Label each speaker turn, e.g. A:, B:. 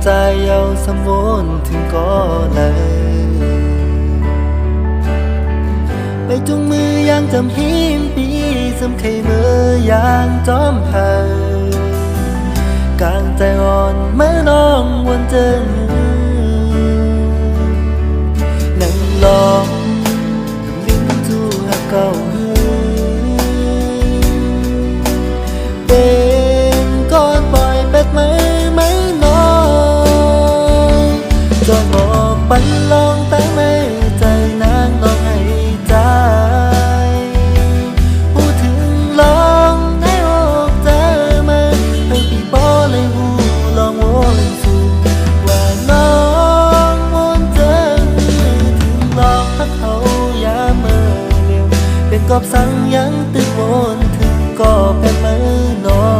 A: ใจเอาสมวนถึงก็เลยไปจุงมือยังจำหิมปีสำเคยมือยางจอมเผากลางใจอ่อนเมื่อน้องวนเจอนั่งลองลิ้นจูหักเก่าเป็นก้อนปล่อยเป็ดไหมน้องจอดหมอบปันลองแต่ไม่ใจนางลองให้ใจพูดถึงลองให้ออกเจอมาให้พี่บอเลยหูลองโว้เลยสูว่าน้องวนเจอถึงลองพักเขาอย่าเมื่อเร็วเป็นกอบสั่งยังตึกวนถึงก็เป็นมือน้อง